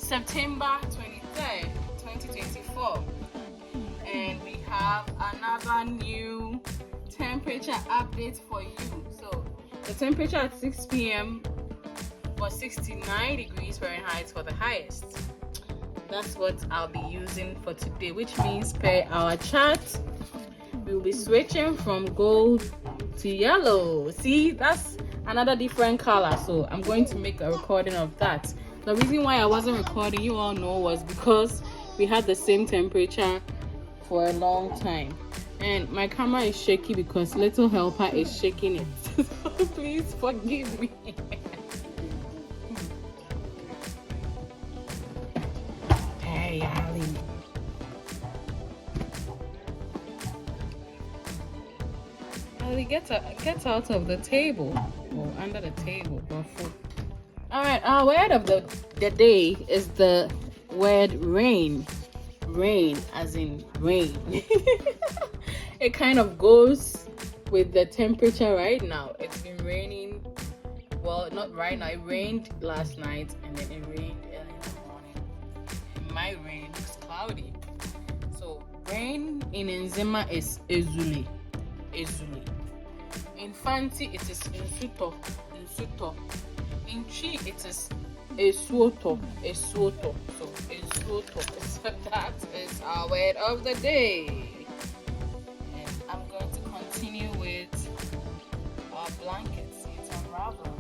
September 23rd, 2024, and we have another new temperature update for you. So the temperature at 6 p.m. was 69 degrees Fahrenheit for the highest. That's what I'll be using for today, which means per our chart we'll be switching from gold to yellow. See, that's another different color, so I'm going to make a recording of that. The reason why I wasn't recording, you all know, was because we had the same temperature for a long time, and my camera is shaky because little helper is shaking it. So please forgive me. Hey, Ali. Ali, get out of the table, or under the table, or foot. All right, our word of the day is the word rain. Rain, as in rain. It kind of goes with the temperature right now. It's been raining. Well, not right now. It rained last night, and then it rained early in the morning. And my rain is cloudy. So rain in Nzema is ezuli. Ezuli. In Fanti, it is insuto. Insuto. In Chi, it is esuoto. Esuoto. So esuoto. So that is our word of the day. And I'm going to continue with our blankets. It's unraveling.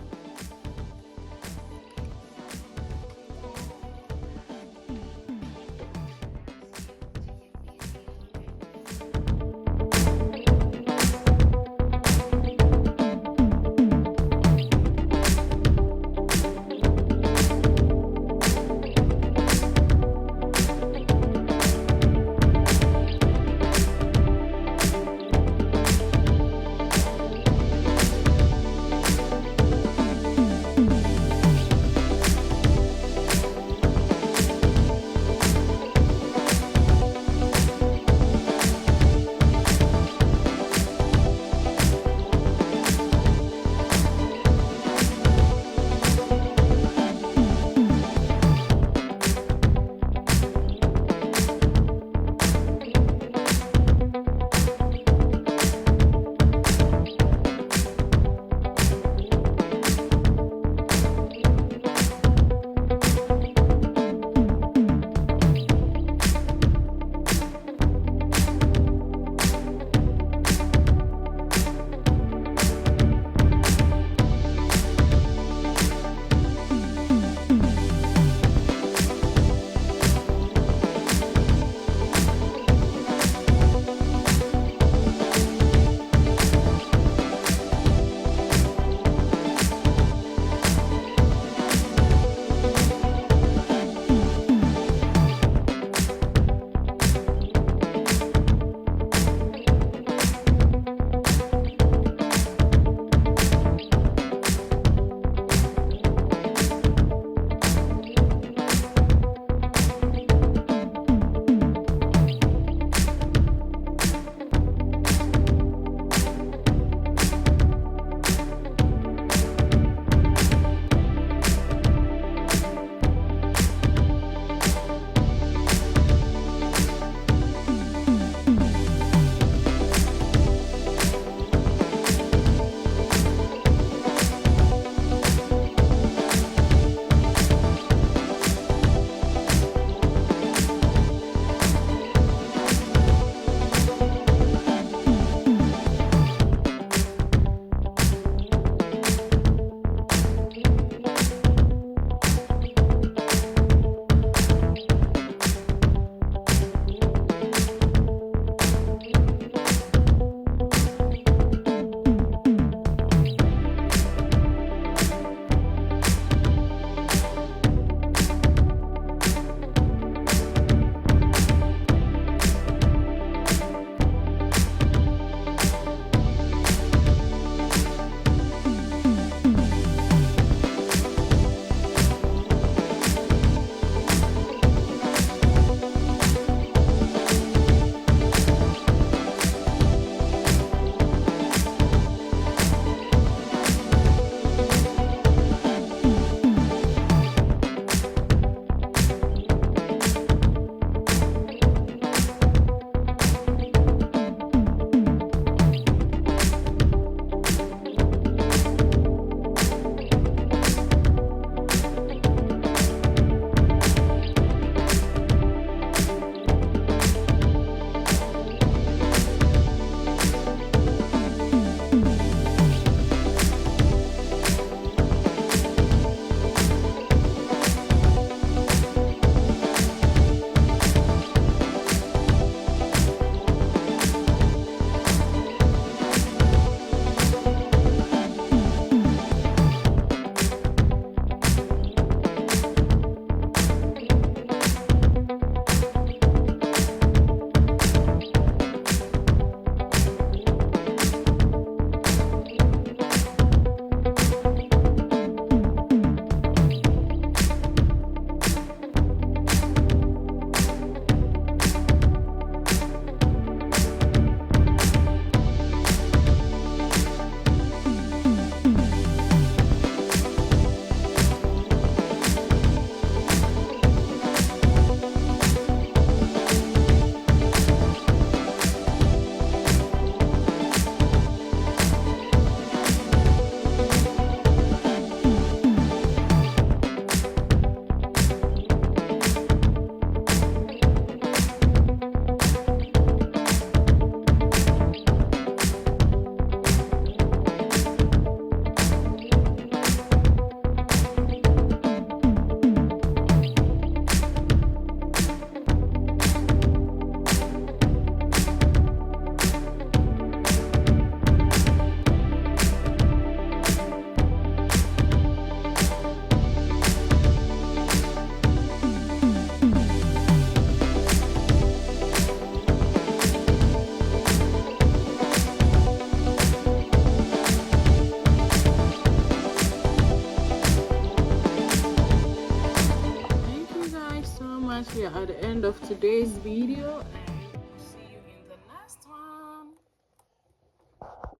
much. We are at the end of today's video.